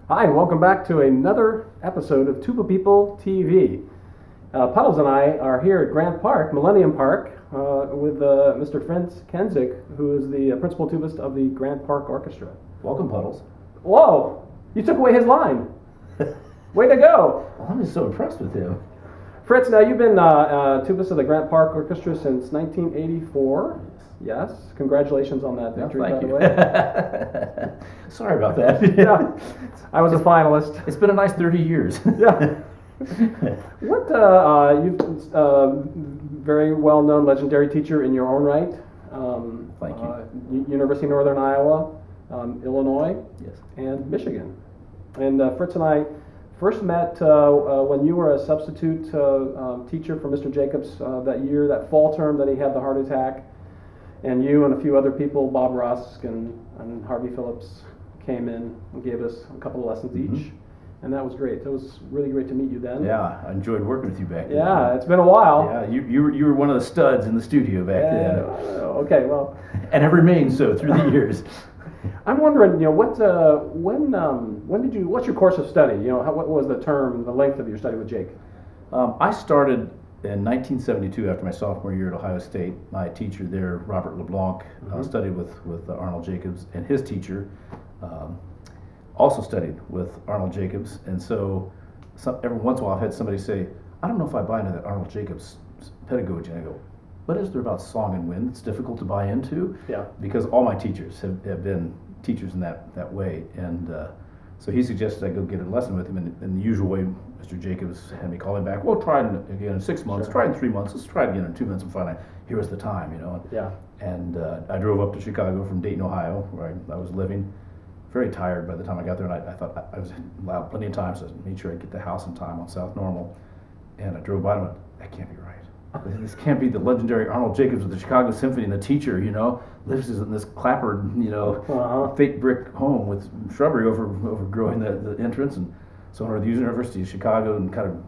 Hi, and welcome back to another episode of Tuba People TV. Puddles and I are here at Grant Park, Millennium Park, with Mr. Fritz Kaenzig, who is the principal tubist of the Grant Park Orchestra. Welcome, Puddles. Whoa! You took away his line. Way to go! Well, I'm just so impressed with him. Fritz, now you've been tubist of the Grant Park Orchestra since 1984. Yes. Congratulations on that victory, Thank by you. the way. Sorry about that. Yeah, I was a finalist. It's been a nice 30 years. Yeah. What you've very well-known, legendary teacher in your own right. Thank you. University of Northern Iowa, Illinois, Yes. and Michigan. And Fritz and I first met when you were a substitute teacher for Mr. Jacobs that year, that fall term that he had the heart attack. And you and a few other people, Bob Rusk and Harvey Phillips, came in and gave us a couple of lessons each. And that was great. It was really great to meet you then. Yeah, I enjoyed working with you back then. Yeah, it's been a while. Yeah, you were one of the studs in the studio back then. Okay, well. And have remained so through the years. I'm wondering, what's your course of study? What was the length of your study with Jake? I started in 1972 after my sophomore year at Ohio State. My teacher there, Robert LeBlanc, studied with Arnold Jacobs, and his teacher also studied with Arnold Jacobs. And so every once in a while I've had somebody say, I don't know if I buy into that Arnold Jacobs pedagogy. And I go, what is there about song and wind that's difficult to buy into? Yeah. Because all my teachers have been teachers in that way. And so he suggested I go get a lesson with him in the usual way. Mr. Jacobs had me call him back. Well, try it again in 6 months. Sure. Try it in 3 months. Let's try it again in 2 months. And finally, here was the time, Yeah. And I drove up to Chicago from Dayton, Ohio, where I was living. Very tired by the time I got there, and I thought I was allowed plenty of time, so I made sure I'd get the house in time on South Normal. And I drove by and went, that can't be right. This can't be the legendary Arnold Jacobs of the Chicago Symphony, and the teacher, lives in this clapboard, fake brick home with shrubbery overgrowing the entrance. And so I went to the University of Chicago and kind of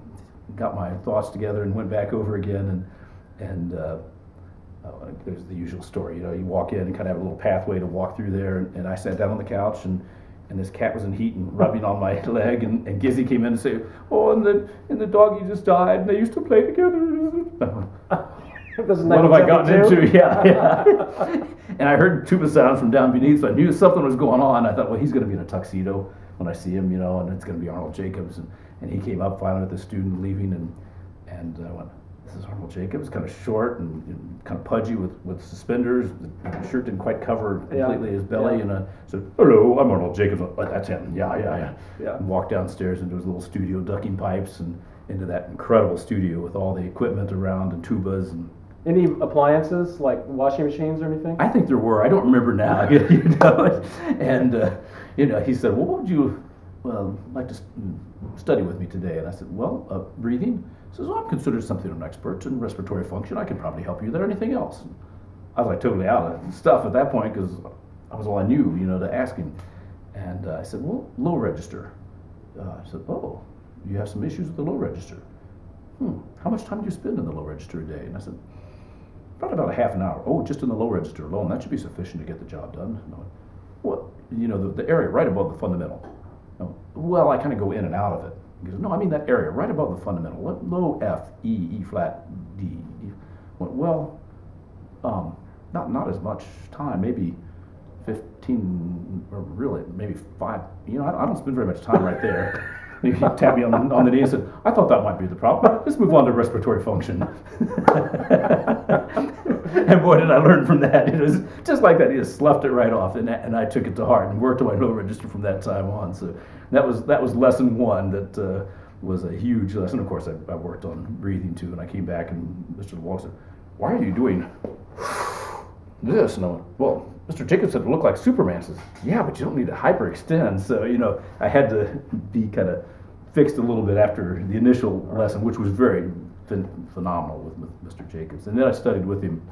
got my thoughts together and went back over again. And there's the usual story, you walk in and kind of have a little pathway to walk through there. And I sat down on the couch and this cat was in heat and rubbing on my leg, and Gizzy came in and said, oh, and the doggy just died, and they used to play together. What have I gotten into? Yeah. And I heard tuba sounds from down beneath, so I knew something was going on. I thought, well, he's going to be in a tuxedo when I see him, and it's going to be Arnold Jacobs. And he came up finally with the student leaving, and I went, this is Arnold Jacobs, kind of short and kind of pudgy with suspenders. The shirt didn't quite cover completely his belly. And I said, hello, I'm Arnold Jacobs. Oh, that's him. Yeah. And walked downstairs into his little studio, ducking pipes, and into that incredible studio with all the equipment around and tubas. And any appliances, like washing machines or anything? I think there were. I don't remember now. And he said, well, what would you like to study with me today? And I said, well, breathing. He says, well, I'm considered something of an expert in respiratory function. I can probably help you there. Anything else? I was like totally out of stuff at that point because I was all I knew, to ask him. And I said, well, low register. I said, oh, you have some issues with the low register. How much time do you spend in the low register a day? And I said, about a half an hour. Oh, just in the low register alone, that should be sufficient to get the job done. And I went, what? The area right above the fundamental. Well, I kind of go in and out of it. He goes, no, I mean that area right above the fundamental. What? Low F, E flat, D. Well, not as much time. Maybe 15, or really maybe 5. I don't spend very much time right there. He tapped me on the knee and said, I thought that might be the problem. Let's move on to respiratory function. And boy, did I learn from that. It was just like that. He just sloughed it right off, and I took it to heart and worked on my low register from that time on. So that was lesson one. That was a huge lesson. Of course, I worked on breathing too, and I came back and Mr. LeBlanc said, why are you doing this? And I went, well, Mr. Jacobs said it looked like Superman. Says, yeah, but you don't need to hyperextend. So, I had to be kind of fixed a little bit after the initial lesson, which was very phenomenal with Mr. Jacobs. And then I studied with him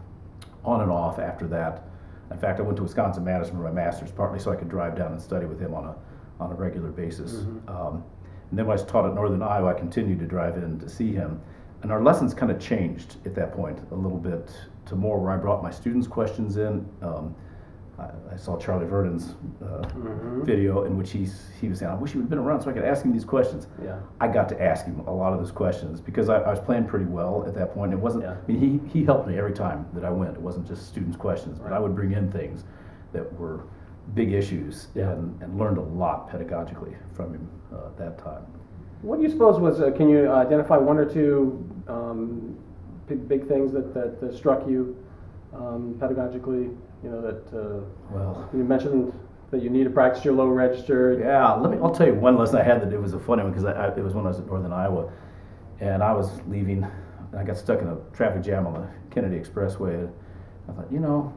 on and off after that. In fact, I went to Wisconsin-Madison for my master's, partly so I could drive down and study with him on a regular basis. And then when I was taught at Northern Iowa, I continued to drive in to see him. And our lessons kind of changed at that point a little bit to more where I brought my students' questions in. I saw Charlie Vernon's video in which he was saying, I wish he would have been around so I could ask him these questions. Yeah. I got to ask him a lot of those questions because I was playing pretty well at that point. It wasn't, Yeah. I mean, he helped me every time that I went. It wasn't just students' questions, but I would bring in things that were big issues and learned a lot pedagogically from him at that time. What do you suppose was, can you identify one or two big things that struck you pedagogically? You know, that Well, you mentioned that you need to practice your low register. yeah, I'll tell you one lesson I had that it was a funny one because it was when I was at Northern Iowa and I was leaving and I got stuck in a traffic jam on the Kennedy Expressway. And I thought, you know,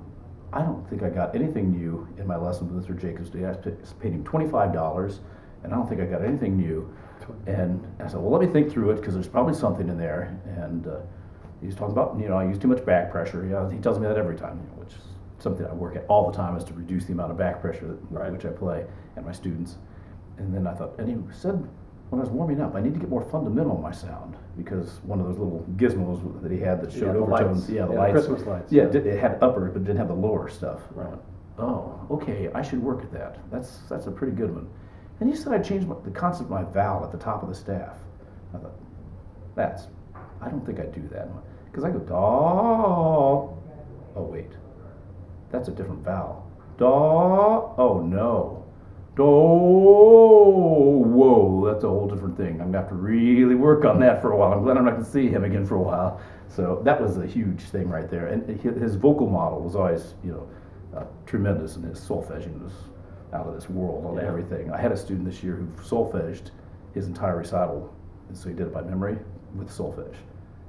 I don't think I got anything new in my lesson with Mr. Jacobs today. I paid him $25 and I don't think I got anything new. And I said, well, let me think through it because there's probably something in there. And he was talking about, you know, I use too much back pressure. Yeah, he tells me that every time, you know, which is something I work at all the time is to reduce the amount of back pressure which I play and my students. And then I thought, and he said when I was warming up, I need to get more fundamental in my sound because one of those little gizmos that he had that showed overtones. The lights. Christmas lights. Yeah, it had upper, but didn't have the lower stuff. Right. Oh, okay, I should work at that. That's a pretty good one. And he said I changed the concept of my vowel at the top of the staff. I thought, I don't think I do that. Because I go, daw. Oh, wait. That's a different vowel. Daw. Oh, no. Do. Whoa, that's a whole different thing. I'm going to have to really work on that for a while. I'm glad I'm not going to see him again for a while. So that was a huge thing right there. And his vocal model was always, you know, tremendous, and his solfegging was out of this world on everything. I had a student this year who solfegged his entire recital, and so he did it by memory with solfege.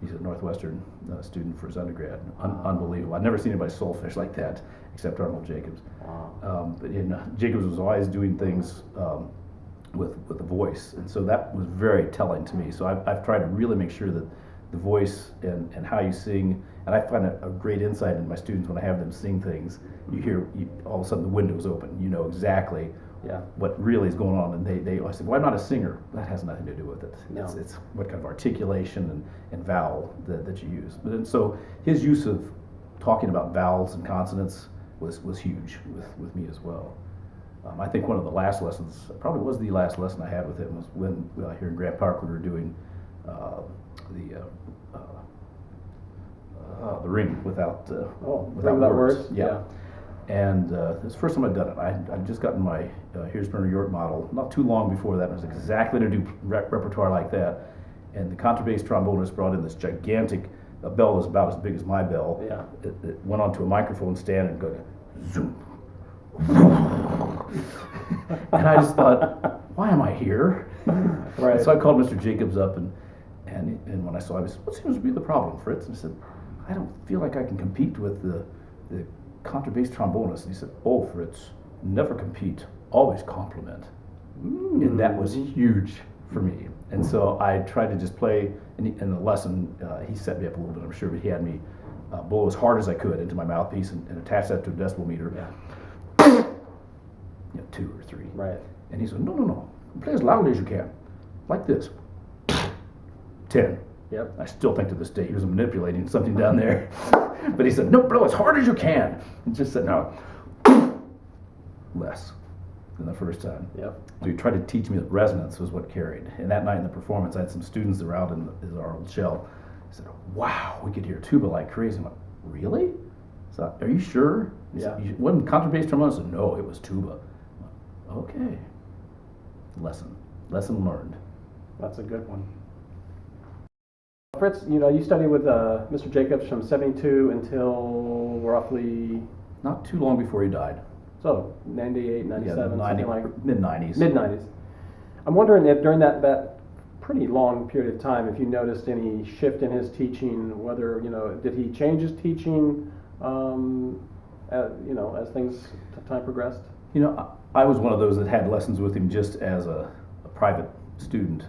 He's a Northwestern student for his undergrad. Unbelievable. I've never seen anybody solfege like that, except Arnold Jacobs. Wow. But Jacobs was always doing things with the voice, and so that was very telling to me. So I've tried to really make sure that the voice and how you sing, and I find a great insight in my students when I have them sing things. You hear all of a sudden the window's open. You know exactly what really is going on, and they always say, well, I'm not a singer. That has nothing to do with it. No. It's what kind of articulation and vowel that you use. And so his use of talking about vowels and consonants was huge with me as well. I think one of the last lessons, probably was the last lesson I had with him, was when here in Grant Park we were doing the ring without words. Yeah. And this is the first time I'd done it. I'd just gotten my Here's Bernard York model not too long before that. I was exactly to do repertoire like that. And the contra-bass trombonist brought in this gigantic bell that was about as big as my bell. Yeah. It went onto a microphone stand and go zoom. And I just thought, why am I here? Right. And so I called Mr. Jacobs up and when I saw him, I said, what seems to be the problem, Fritz? And I said, I don't feel like I can compete with the contrabass trombonist. And he said, oh, Fritz, never compete, always compliment. And that was huge for me. And so I tried to just play, in the lesson, he set me up a little bit, I'm sure, but he had me blow as hard as I could into my mouthpiece and attach that to a decibel meter. Yeah. 2 or 3. Right. And he said, no, play as loudly as you can, like this. 10. Yep. I still think to this day he was manipulating something down there. But he said, no, blow as hard as you can. And just said, no, less than the first time. Yep. So he tried to teach me that resonance was what carried. And that night in the performance, I had some students that were out in our old shell. I said, wow, we could hear tuba like crazy. I'm like, really? So, are you sure? He said, "You wasn't contrabass trombone?" I said, no, it was tuba. I'm like, okay. Lesson learned. That's a good one. Fritz, you studied with Mr. Jacobs from 72 until roughly... Not too long before he died. So, 98, 97, something like... Mid-90s. Mid-90s. I'm wondering if during that pretty long period of time, if you noticed any shift in his teaching, whether, did he change his teaching, as time progressed? I was one of those that had lessons with him just as a private student.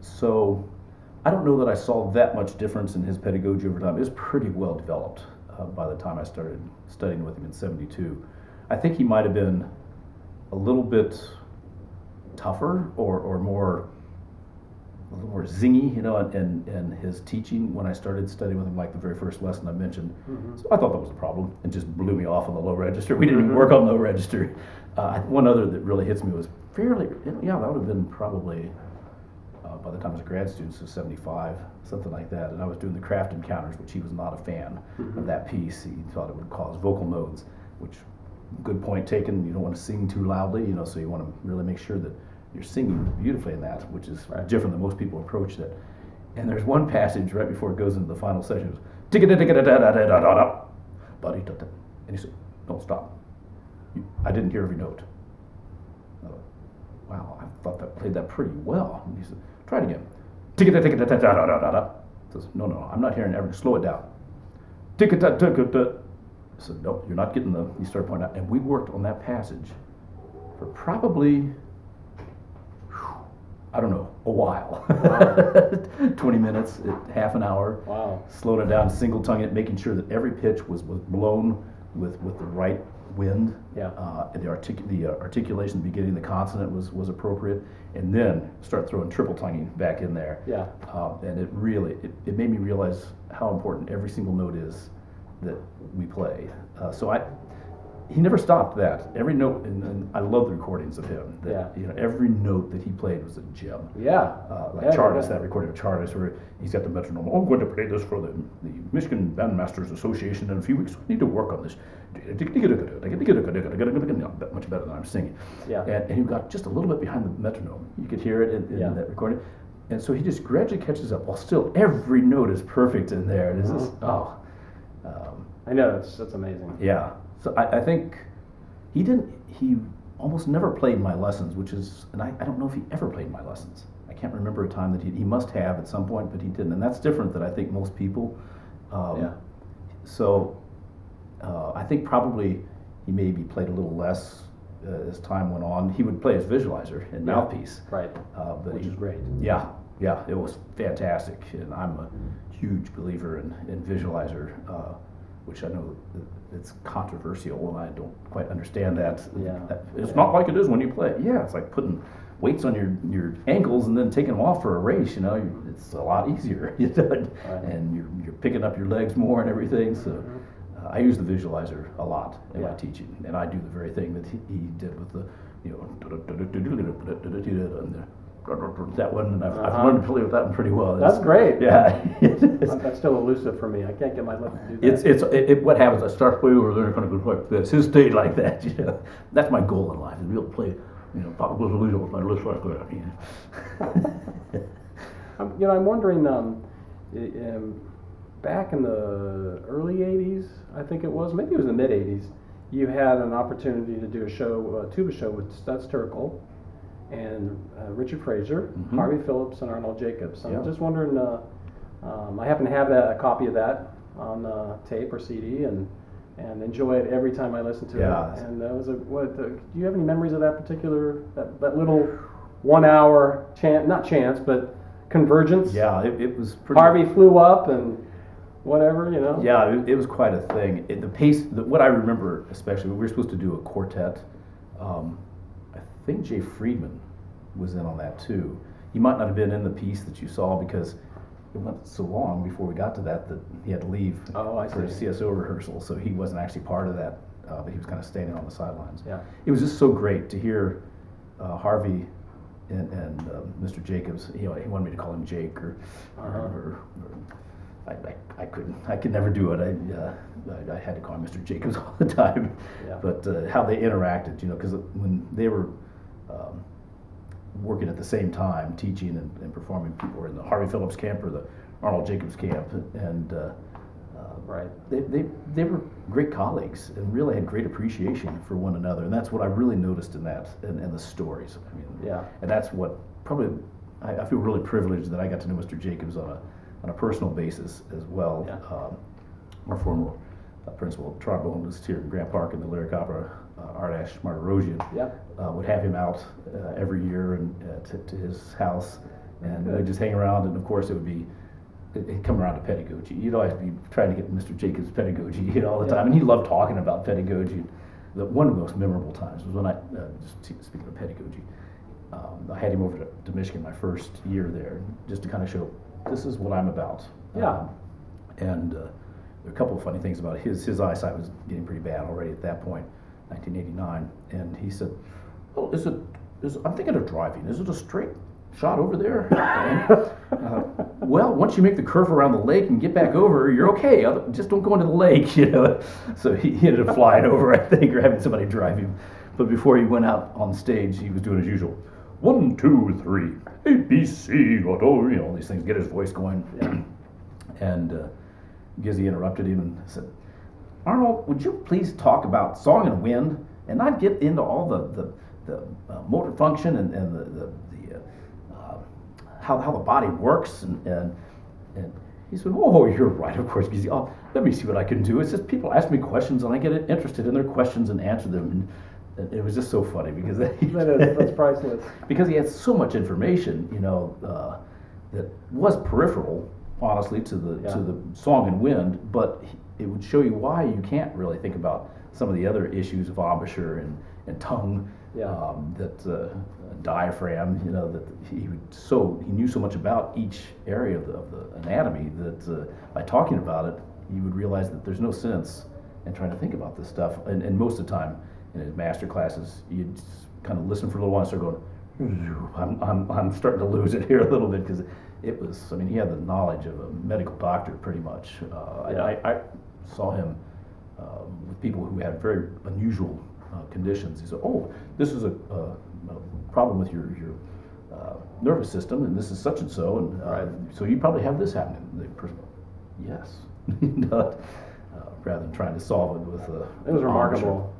So I don't know that I saw that much difference in his pedagogy over time. It was pretty well developed by the time I started studying with him in 72. I think he might have been a little bit tougher or more a little more zingy, and his teaching when I started studying with him, like the very first lesson I mentioned. Mm-hmm. So I thought that was a problem, and just blew me off on the low register. We didn't even work on low register. One other that really hits me was fairly, that would have been probably, by the time I was a grad student, so 75, something like that. And I was doing the craft encounters, which he was not a fan of that piece. He thought it would cause vocal modes, which, good point taken. You don't want to sing too loudly, so you want to really make sure that you're singing beautifully in that, which is different than most people approach that. And there's one passage right before it goes into the final section. It was, "Tick-a-da-tick-a-da-da-da-da-da-da," buddy, and he said, "Don't stop. I didn't hear every note." Wow, I thought that played that pretty well. And he said, "Try it again. Tick-a-da-tick-a-da-da-da-da-da." Says, "No, I'm not hearing every. Slow it down. Tick-a-da-tick-a-da." I said, "Nope, you're not getting the." He started pointing out, and we worked on that passage for probably, I don't know, a while. Wow. 20 minutes, half an hour. Wow. Slowing it down, single tongue it, making sure that every pitch was blown with the right wind. Yeah. And the articulation at the beginning, the consonant was appropriate, and then start throwing triple tonguing back in there. Yeah. And it really, it made me realize how important every single note is that we play. He never stopped that. Every note, and I love the recordings of him. That, every note that he played was a gem. Yeah. Chartist, that recording of Chartist, where he's got the metronome. "Oh, I'm going to play this for the Michigan Bandmasters Association in a few weeks. We need to work on this." Much better than I'm singing. Yeah. And he got just a little bit behind the metronome. You could hear it in that recording. And so he just gradually catches up, while still every note is perfect in there. And it's just, I know, that's amazing. Yeah. So I think he almost never played my lessons, which is, and I don't know if he ever played my lessons. I can't remember a time that he must have at some point, but he didn't. And that's different than I think most people. So I think probably he maybe played a little less as time went on. He would play his visualizer and mouthpiece. Right. Which is great. Yeah, it was fantastic. And I'm a huge believer in visualizer, which I know it's controversial, and I don't quite understand that. Yeah. It's not like it is when you play. Yeah, it's like putting weights on your ankles and then taking them off for a race. It's a lot easier. And you're picking up your legs more and everything. So I use the visualizer a lot in my teaching, and I do the very thing that he did with the that one, and I've learned to play with that one pretty well. That's great. Yeah. That's still elusive for me. I can't get my lips to do that. It's what happens. I start playing over there, kind of go like this. His stayed like that. That's my goal in life, is to be able to play, Papa Goes Louisa with my lips like that. I'm wondering, back in the early '80s, I think it was, maybe it was the mid '80s, you had an opportunity to do a tuba show with Stutz Terkel and Richard Fraser, Harvey Phillips, and Arnold Jacobs. I'm just wondering, I happen to have a copy of that on tape or CD, and enjoy it every time I listen to it. And that was do you have any memories of that particular, that little 1 hour but convergence? Yeah, it was pretty. Harvey flew up and whatever, Yeah, it was quite a thing. The pace, what I remember especially, we were supposed to do a quartet. I think Jay Friedman was in on that too. He might not have been in the piece that you saw, because it went so long before we got to that he had to leave for a CSO rehearsal, so he wasn't actually part of that, but he was kind of standing on the sidelines. Yeah. It was just so great to hear Harvey and Mr. Jacobs. He wanted me to call him Jake, or I could never do it. I had to call him Mr. Jacobs all the time. Yeah. But how they interacted, because when they were working at the same time, teaching and performing, people were in the Harvey Phillips camp or the Arnold Jacobs camp, and they were great colleagues and really had great appreciation for one another, and that's what I really noticed in that, and the stories. And that's what probably I feel really privileged that I got to know Mr. Jacobs on a personal basis as well. Our former principal trombonist here in Grant Park in the Lyric Opera, Ardash Martirosian, would have him out every year and to his house, and we'd just hang around. And of course, it'd come around to pedagogy. You'd always be trying to get Mr. Jacobs' pedagogy all the time, and he loved talking about pedagogy. One of the most memorable times was when just speaking of pedagogy, I had him over to Michigan my first year there, just to kind of show this is what I'm about. Yeah. And there are a couple of funny things about it. His eyesight was getting pretty bad already at that point, 1989. And he said, "Well, I'm thinking of driving. Is it a straight shot over there?" Well, once you make the curve around the lake and get back over, you're okay. Just don't go into the lake, you know. So he ended up flying over, I think, or having somebody drive him. But before he went out on stage, he was doing his usual 1, 2, 3, A, B, C, auto, you know, all these things, get his voice going. Yeah. And Gizzy interrupted him and said, "Arnold, would you please talk about song and wind and not get into all the motor function and how the body works?" And he said, "Oh, you're right, of course, Gizzy. Oh, let me see what I can do. It's just people ask me questions and I get interested in their questions and answer them." And it was just so funny because that's priceless. Because he had so much information, you know, that was peripheral, honestly, to the song and wind, but it would show you why you can't really think about some of the other issues of embouchure and tongue, diaphragm, you know, that he knew so much about each area of the anatomy that by talking about it, you would realize that there's no sense in trying to think about this stuff. And most of the time in his master classes, you'd kind of listen for a little while and start going, I'm starting to lose it here a little bit, because it was, I mean, he had the knowledge of a medical doctor pretty much. I saw him with people who had very unusual conditions. He said, "Oh, this is a problem with your nervous system, and this is such and so, and so you probably have this happening." And the person, "Yes," rather than trying to solve it with it was remarkable.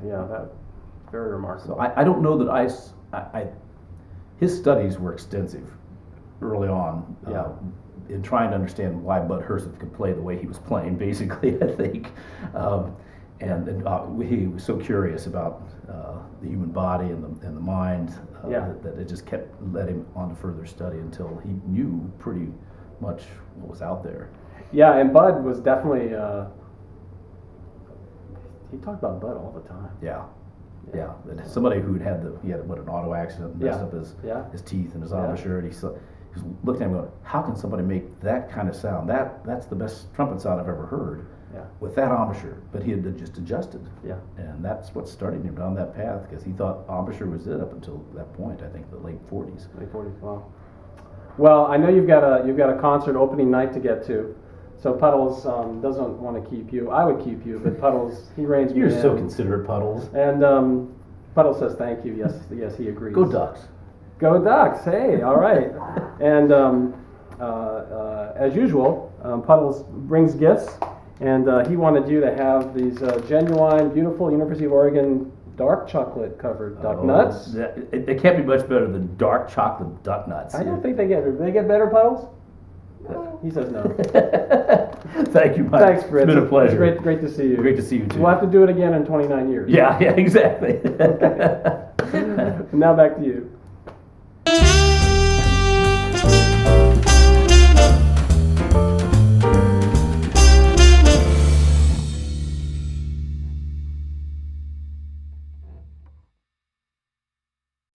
Yeah, that very remarkable. So I don't know that his studies were extensive early on. In trying to understand why Bud Herseth could play the way he was playing, basically, I think. And he was so curious about the human body and the mind that it just led him on to further study until he knew pretty much what was out there. Yeah, and Bud was definitely, he talked about Bud all the time. Yeah. And somebody who had an auto accident, messed up his teeth and his embouchure, and he looked at him going, "How can somebody make that kind of sound? That's the best trumpet sound I've ever heard with that embouchure." But he had just adjusted. Yeah. And that's what started him down that path, because he thought embouchure was it up until that point, I think the late 40s. Late 40s, wow. Well, I know you've got a concert opening night to get to. So Puddles doesn't want to keep you. I would keep you, but Puddles, he reins me in. You're so considerate, Puddles. And Puddles says thank you. Yes, he agrees. Go Ducks. Go Ducks. Hey, all right. And as usual, Puddles brings gifts, and he wanted you to have these genuine, beautiful University of Oregon dark chocolate covered duck nuts. It can't be much better than dark chocolate duck nuts. I don't think they get better, Puddles. He says no. Thank you, Mike. Thanks, Fritz. It's been a pleasure. Great to see you. Great to see you too. We'll have to do it again in 29 years. Yeah, exactly. Now back to you.